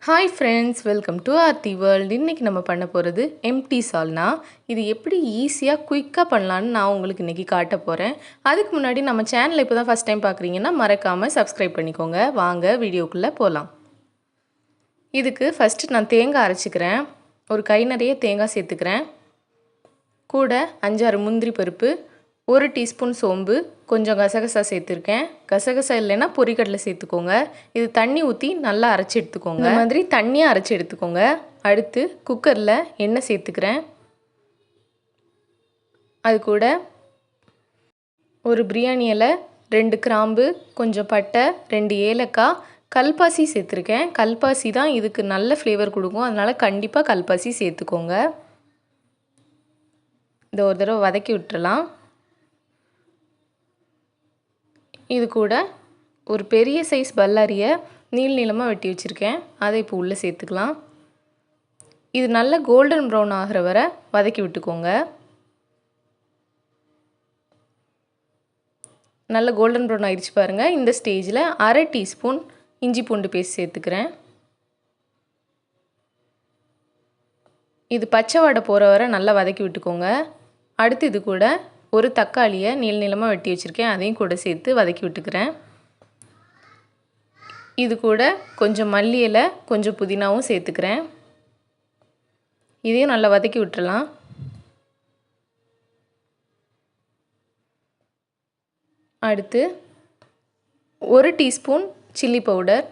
Hi friends, welcome to Aarthi world. இன்றைக்கி நம்ம பண்ண போகிறது எம்டி சால்னா. இது எப்படி ஈஸியாக குயிக்காக பண்ணலான்னு நான் உங்களுக்கு இன்றைக்கி காட்ட போகிறேன். அதுக்கு முன்னாடி நம்ம சேனலை இப்போ தான் ஃபஸ்ட் டைம் பார்க்குறீங்கன்னா மறக்காமல் சப்ஸ்கிரைப் பண்ணிக்கோங்க. வாங்க வீடியோக்குள்ளே போகலாம். இதுக்கு ஃபஸ்ட்டு நான் தேங்காய் அரைச்சிக்கிறேன். ஒரு கை நிறைய தேங்காய் சேர்த்துக்கிறேன். கூட 5-6 முந்திரி பருப்பு, 1 டீஸ்பூன் சோம்பு, கொஞ்சம் கசகசா சேர்த்துருக்கேன். கசகசா இல்லைன்னா பொரிக்கடலை சேர்த்துக்கோங்க. இது தண்ணி ஊற்றி நல்லா அரைச்சி எடுத்துக்கோங்க. இந்த மாதிரி தண்ணியாக அரைச்சி எடுத்துக்கோங்க. அடுத்து குக்கரில் எண்ணெய் சேர்த்துக்கிறேன். அது கூட ஒரு பிரியாணி இலை, 2 கிராம்பு, கொஞ்சம் பட்டை, 2 ஏலக்காய், கல்பாசி சேர்த்துருக்கேன். கல்பாசி தான் இதுக்கு நல்ல ஃப்ளேவர் கொடுக்கும். அதனால் கண்டிப்பாக கல்பாசி சேர்த்துக்கோங்க. இதை ஒரு தடவை வதக்கி விட்டுறலாம். இது கூட ஒரு பெரிய சைஸ் பல்லாரியை நீளமாக வெட்டி வச்சுருக்கேன். அதை இப்போ உள்ளே சேர்த்துக்கலாம். இது நல்ல கோல்டன் ப்ரௌன் ஆகிற வரை வதக்கி விட்டுக்கோங்க. நல்ல கோல்டன் ப்ரௌன் ஆகிடுச்சு பாருங்கள். இந்த ஸ்டேஜில் 1/2 டீஸ்பூன் இஞ்சி பூண்டு பேஸ்ட் சேர்த்துக்கிறேன். இது பச்சை வாடை போகிற வரை நல்லா வதக்கி விட்டுக்கோங்க. அடுத்து இது கூட ஒரு தக்காளியை நீளமாக வெட்டி வச்சுருக்கேன். அதையும் கூட சேர்த்து வதக்கி விட்டுக்கிறேன். இது கூட கொஞ்சம் மல்லி இலை, கொஞ்சம் புதினாவும் சேர்த்துக்கிறேன். இதையும் நல்லா வதக்கி விட்டுறலாம். அடுத்து 1 teaspoon chilli powder,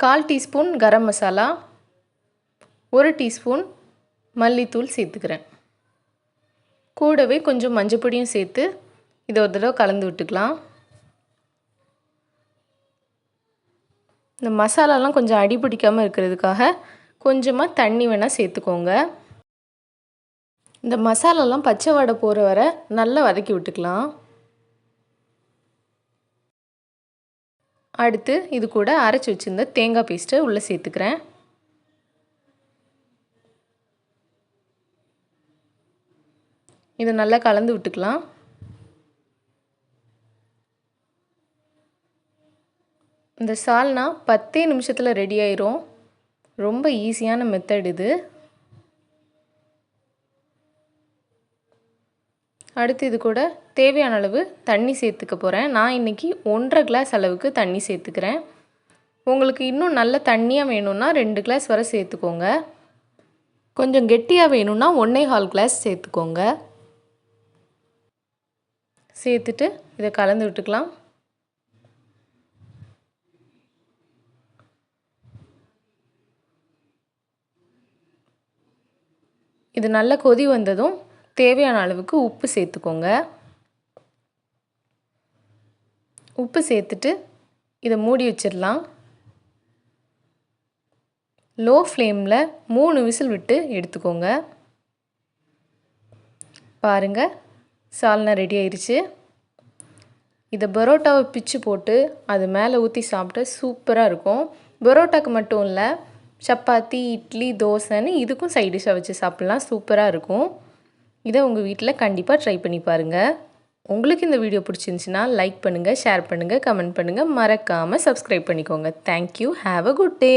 1/4 teaspoon garam masala, 1 teaspoon மல்லித்தூள் சேர்த்துக்கிறேன். கூடவே கொஞ்சம் மஞ்சப்பொடியும் சேர்த்து இதை ஒரு தடவை கலந்து விட்டுக்கலாம். இந்த மசாலாலாம் கொஞ்சம் அடி பிடிக்காமல் இருக்கிறதுக்காக கொஞ்சமாக தண்ணி வேணால் சேர்த்துக்கோங்க. இந்த மசாலாலாம் பச்சை வாடை போகிற வரை நல்லா வதக்கி விட்டுக்கலாம். அடுத்து இது கூட அரைச்சி வச்சுருந்த தேங்காய் பேஸ்ட்டை உள்ளே சேர்த்துக்கிறேன். இதை நல்லா கலந்து விட்டுக்கலாம். இந்த சால்னா 10 நிமிஷத்தில் ரெடி ஆயிரும். ரொம்ப ஈஸியான மெத்தட் இது. அடுத்து இது கூட தேவையான அளவு தண்ணி சேர்த்துக்க போகிறேன். நான் இன்றைக்கி 1.5 கிளாஸ் அளவுக்கு தண்ணி சேர்த்துக்கிறேன். உங்களுக்கு இன்னும் நல்ல தண்ணியாக வேணும்னா 2 கிளாஸ் வரை சேர்த்துக்கோங்க. கொஞ்சம் கெட்டியாக வேணும்னா 1.25 கிளாஸ் சேர்த்துக்கோங்க. சேர்த்துட்டு இதை கலந்து விட்டுக்கலாம். இது நல்ல கொதி வந்ததும் தேவையான அளவுக்கு உப்பு சேர்த்துக்கோங்க. உப்பு சேர்த்துட்டு இதை மூடி வச்சிடலாம். லோ ஃப்ளேமில் 3 விசில் விட்டு எடுத்துக்கோங்க. பாருங்கள், சால்னா ரெடி ஆயிடுச்சு. இதை பரோட்டாவை பிச்சு போட்டு அது மேலே ஊற்றி சாப்பிட்டா சூப்பராக இருக்கும். பரோட்டாக்கு மட்டும் இல்லை, சப்பாத்தி, இட்லி, தோசைன்னு இதுக்கும் சைட் டிஷ்ஷாக வச்சு சாப்பிட்லாம். சூப்பராக இருக்கும். இதை உங்கள் வீட்டில் கண்டிப்பாக ட்ரை பண்ணி பாருங்கள். உங்களுக்கு இந்த வீடியோ பிடிச்சிருந்துச்சின்னா லைக் பண்ணுங்கள், ஷேர் பண்ணுங்கள், கமெண்ட் பண்ணுங்கள். மறக்காமல் சப்ஸ்கிரைப் பண்ணிக்கோங்க. Thank you. Have a good day.